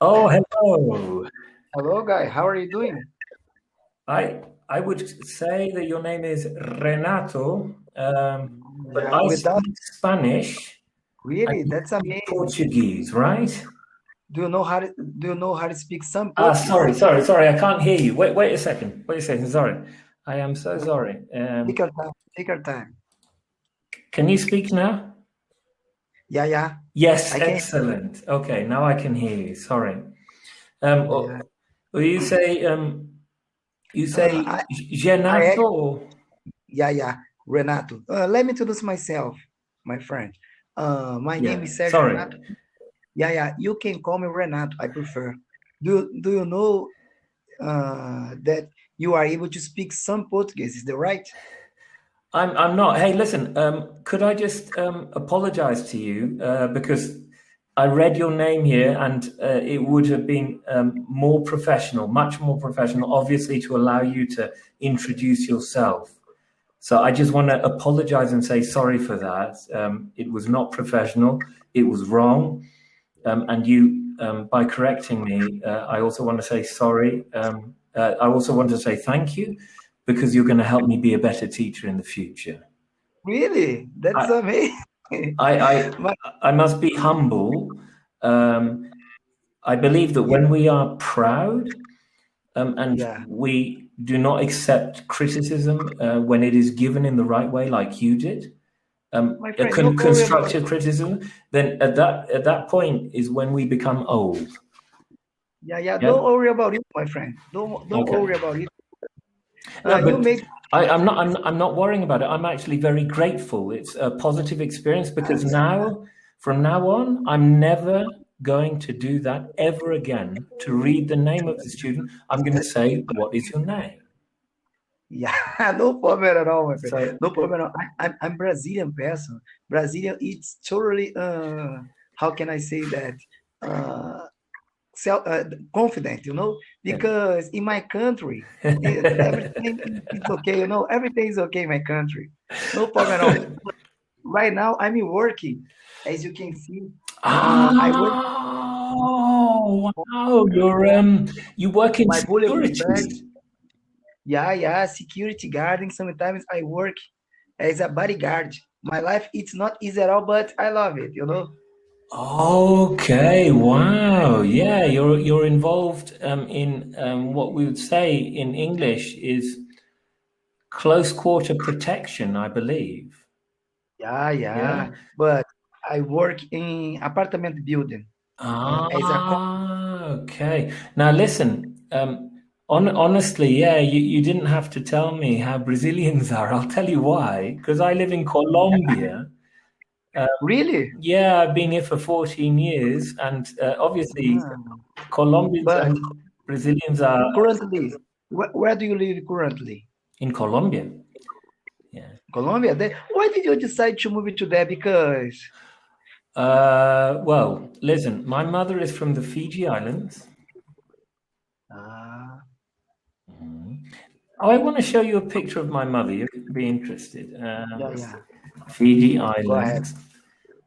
Oh, hello. Hello, guy. How are you doing? I would say that your name is Renato, but Yeah, I without speak Spanish and really, you that's speak amazing. Portuguese, right? Do you know how to speak some Ah, Portuguese? sorry, I can't hear you. Wait a second. Wait a second. Sorry. I am so No, sorry. take your time. Take your time. Can you speak now? Yeah, yeah. Yes, I can. excellent. Okay, now I can hear you. Sorry. Um, Yeah. oh, well, you Uh, say I, Genato I, or yeah, yeah. Renato. Let me introduce myself, my friend. My name yeah, is Sergio sorry. Renato. Yeah, yeah. You can call me Renato. I prefer. Do you know that you are able to speak some Portuguese? Is that right? I'm not. Hey, listen, could I just apologize to you because I read your name here and it would have been more professional, much more professional, obviously, to allow you to introduce yourself. So I just want to apologize and say sorry for that. It was not professional. It was wrong. And you, by correcting me, I also want to say sorry. I also want to say thank you because you're going to help me be a better teacher in the future. Really? That's I, amazing. I, I, My, I must be humble. Um, I believe that when we are proud and yeah, we do not accept criticism when it is given in the right way, like you did, my friend, don't worry about it. constructive criticism, then at that point is when we become old. Yeah, yeah, don't Yeah. worry about it, my friend. Don't Okay. worry about it. No, You but made I'm not worrying about it. I'm actually very grateful. It's a positive experience because now, from now on, I'm never going to do that ever again. To read the name of the student, I'm going to say, "What is your name?" yeah, no problem at all, my friend. So, No problem at all. I'm Brazilian person. Brazilian, it's totally how can I say that? Uh, self confident, yeah. because in my country, everything is okay. Everything is okay in my country. No problem at all. Right now, I'm working. As you can see, I work. Oh, wow! You work in My bullet is back. security. Yeah, yeah, security guarding. Sometimes I work as a bodyguard. My life, it's not easy at all, but I love it. Okay, wow. Yeah, you're involved in what we would say in English is close quarter protection, I believe. Yeah, Yeah. yeah. But I work in apartment building as a Okay. Now listen, honestly, yeah, you didn't have to tell me how Brazilians are. I'll tell you why. Because I live in Colombia. really. Yeah, I've been here for 14 years, and obviously Ah, Colombians but and Brazilians are currently, where do you live currently? in Colombia. Yeah. Colombia? Why did you decide to move to there? Because Well, listen, my mother is from the Fiji Islands. ah, Oh, I want to show you a picture of my mother. You're going to be interested. yeah, yeah. Fiji Go ahead. Islands.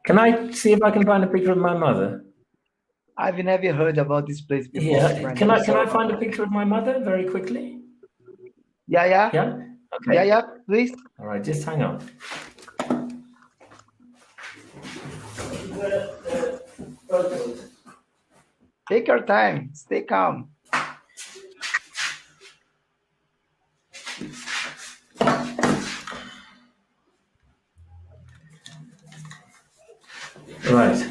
Can I see if I can find a picture of my mother? I've never heard about this place before, my Yeah. friend. Can I'm I sorry. find a picture of my mother very quickly? Yeah, yeah, Yeah. yeah, Okay. yeah. Please All right. Just hang on. take your time. Stay calm. Right.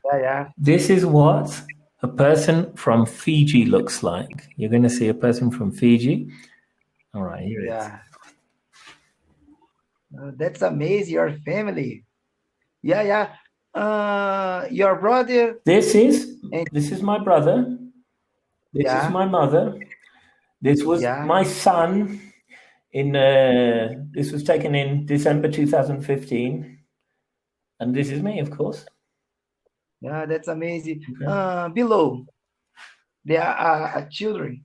Yeah, yeah, This is what a person from Fiji looks like. You're going to see a person from Fiji. All right. Here it is. yeah. That's amazing. Your family. Yeah, yeah. Your brother This is and this is my brother. This is yeah, my mother. This was yeah, my son. This was taken in December 2015, and this is me, of course. yeah. That's amazing. Okay. Below, there are children,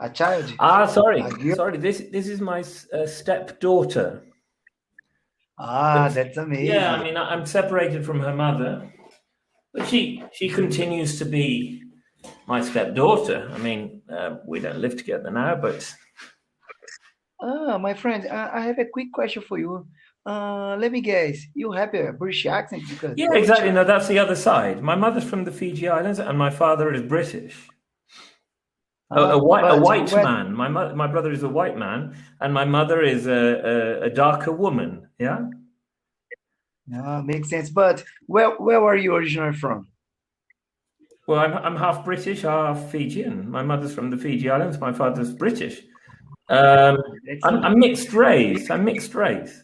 a child, Sorry, a girl. sorry. This is my stepdaughter. Ah, But that's yeah, I amazing. mean, I'm separated from her mother. But she continues to be my stepdaughter. I mean, we don't live together now, but My friend, I have a quick question for you. Let me guess. You have a British accent because yeah, every exactly. time. No, that's the other side. My mother's from the Fiji Islands, and my father is British. A But white when man. My brother is a white man, and my mother is a darker woman. Yeah. makes sense. But where are you originally from? Well, I'm half British, half Fijian. My mother's from the Fiji Islands. My father's British. Um, That's I'm amazing. mixed race. I'm mixed race.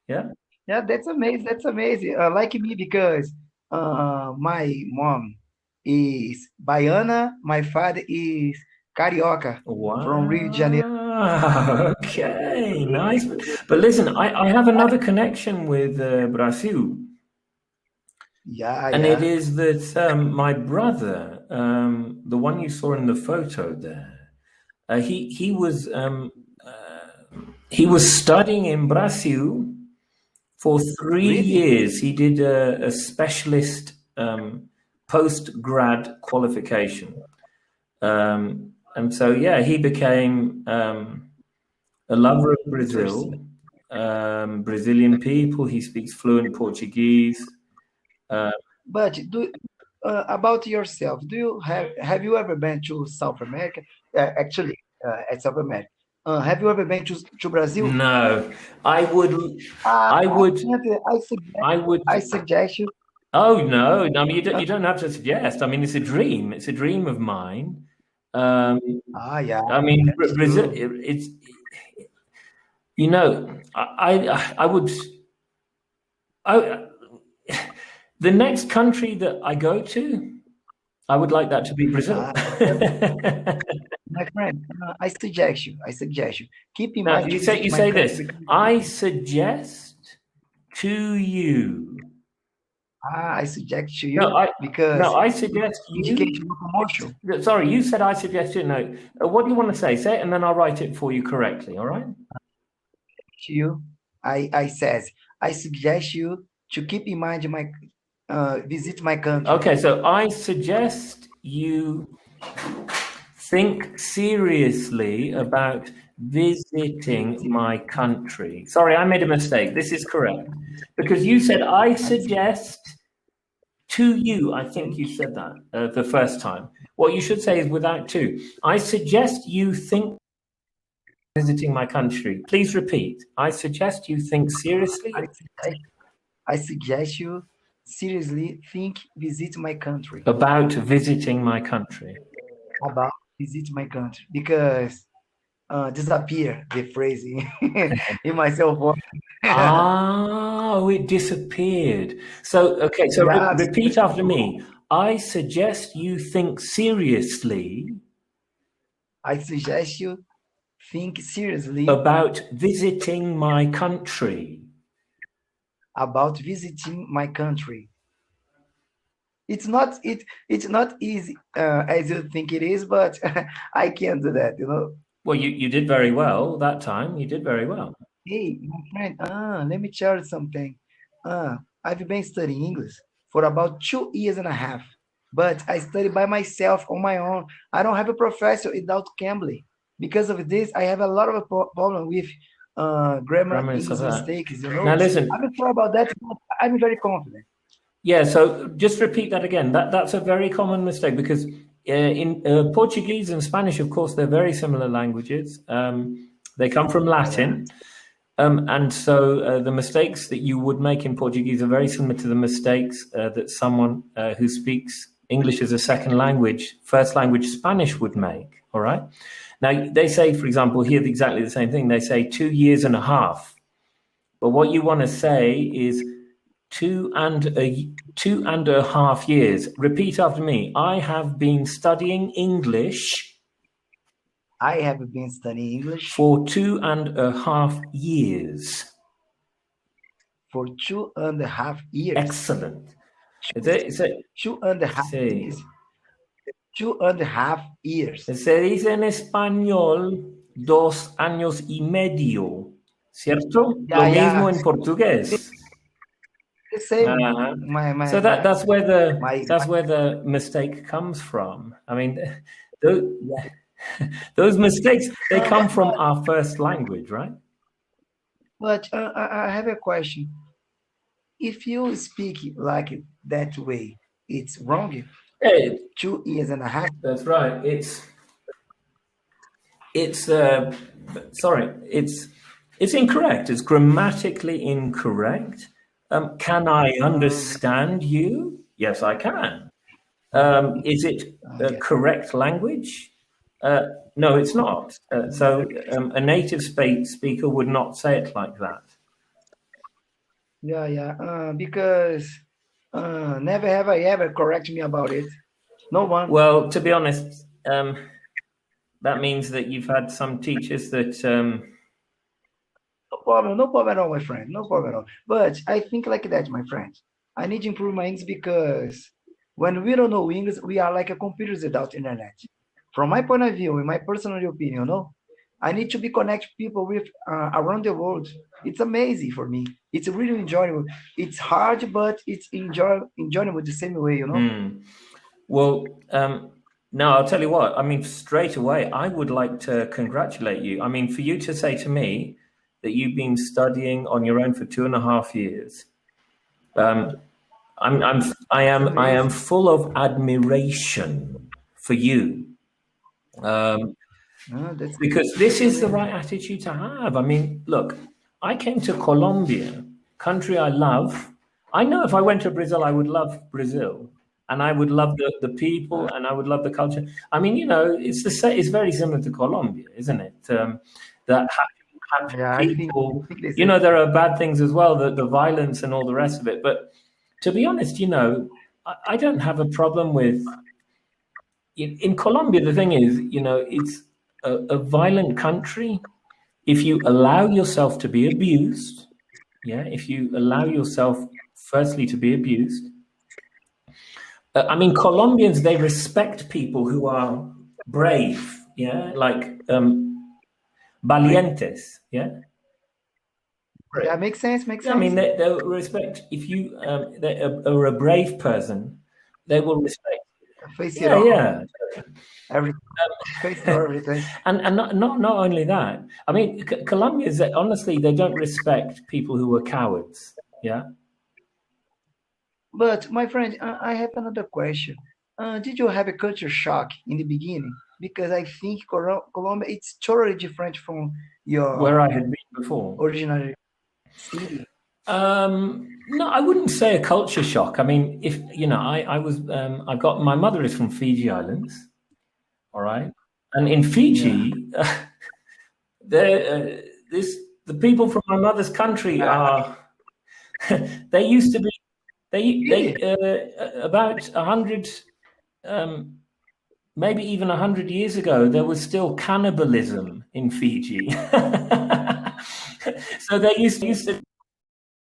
Yeah. Yeah, that's amazing. That's amazing. Like me because my mom is Baiana, my father is Carioca from Rio de Janeiro. Wow. Okay. Nice. But listen, I have another connection with Brazil, Yeah, and it yeah. is that my brother, the one you saw in the photo there, he was studying in Brazil for three Really? years. He did a specialist post grad qualification. And so, yeah, he became a lover of Interesting. Brazil, Brazilian people. He speaks fluent Portuguese. But about yourself, do you have you ever been to South America? Actually, at South America, have you ever been to Brazil? No, I would, I I would, can't. I would. I suggest you. Oh no, no, I mean Uh, you don't have to suggest. I mean it's a dream. It's a dream of mine. Um, yeah, I mean that's Brazil. true. It's I would I the next country that I go to, I would like that to be Brazil. My friend, I suggest you. I suggest you. Keep in Now mind to you visit my say country this. because I suggest to you. I suggest to No, you because I suggest you. education commercial. Sorry, you said I suggest you. No, what do you want to say? Say it, and then I'll write it for you correctly. All right. To you, I says I suggest you to keep in mind my visit my country Okay, so I suggest you think seriously about visiting visiting. my country. Sorry, I made a mistake. This is correct. Because you said, I I suggest to you. I think you think said that the first time. What you should say is without to. I suggest you think visiting my country. Please repeat. I suggest you think seriously I suggest, I suggest you seriously think visit my country about visiting my country. about visit my country because disappear the phrase in my cell phone. Oh, it disappeared. So, okay, so Yeah, repeat after me. I suggest you think seriously I suggest you think seriously about visiting my country. about visiting my country. It's not easy as you think it is, but I can do that, you know. Well, you did very well that time. You did very well. Hey, my friend, let me tell you something. I've been studying English for about 2 years and a half, but I study by myself on my own. I don't have a professor without Cambly. Because of this, I have a lot of a problem with grammar Grammar and stuff English like that. mistakes, you know. Now, listen. I'm sorry about that, but I'm very confident. Yeah, so just repeat that again. That's a very common mistake because in Portuguese and Spanish, of course, they're very similar languages. They come from Yeah, Latin. And so the mistakes that you would make in Portuguese are very similar to the mistakes that someone who speaks English as a second language, first language Spanish would make. All right. Now, they say, for example, here exactly the same thing. They say 2 years and a half. But what you want to say is 2.5 years. Repeat after me. I have been studying English I have been studying English for 2.5 years. for 2.5 years. Excellent. Two, Is it? Is it? 2.5 years. Sí. 2.5 years. Se dice en español 2 años y medio, ¿cierto? Lo Yeah, mismo yeah. en portugués. the same. Uh-huh. My my So my that's where the mistake comes from. I mean, those, those mistakes, they uh, come but from our first language, right? I have a question. If you speak like that way, it's wrong. Yeah, 2 years and a half. that's right. It's sorry, it's incorrect. It's grammatically incorrect. Can I Um, understand you? Yes, I can. Is it yeah, correct language? No, it's not. So a native speaker would not say it like that. yeah, yeah. Because never have I ever correct me about it. No one. Well, to be honest, that means that you've had some teachers that No problem. No problem at all, my friend. No problem at all. But I think like that, my friend. I need to improve my English because when we don't know English, we are like a computers without internet. From my point of view, in my personal opinion, no, I need to be connect people with around the world. It's amazing for me. It's really enjoyable. It's hard, but it's enjoyable the same way, you know. hmm. Well, no, I'll tell you what. I mean, straight away, I would like to congratulate you. I mean, for you to say to me that you've been studying on your own for 2.5 years, um, I am Amazing. full of admiration for you. Um, That's because this is the right amazing. attitude to have. I mean, look, I came to Colombia, country I love. I know if I went to Brazil, I would love Brazil, and I would love the people, Uh, and I would love the culture. I mean, it's the same. It's very similar to Colombia, isn't it? That happy yeah, I people. think they You say know, there are bad things as well, the violence and all the rest of it. But to be honest, I don't have a problem with in Colombia. The thing is, it's a violent country. If you allow yourself to be abused, yeah, if you allow yourself firstly to be abused, I mean, Colombians, they respect people who are brave, yeah, like valientes, yeah. yeah, makes sense, makes Yeah, I mean, sense. they respect if you they are a brave person, they will respect. Face it Yeah, all, yeah, every face it all, everything. and not only that. I mean, Colombians, honestly, they don't respect people who are cowards. Yeah. But my friend, I have another question. Did you have a culture shock in the beginning? Because I think Colombia it's totally different from Where your I had been before. original city. No, I wouldn't say a culture shock. I mean, if I was, I got my mother is from Fiji Islands, all right, and in Yeah. Fiji, this the people from my mother's country are. They used to be Really? about 100, um, maybe even 100 years ago, there was still cannibalism in Fiji. So they used to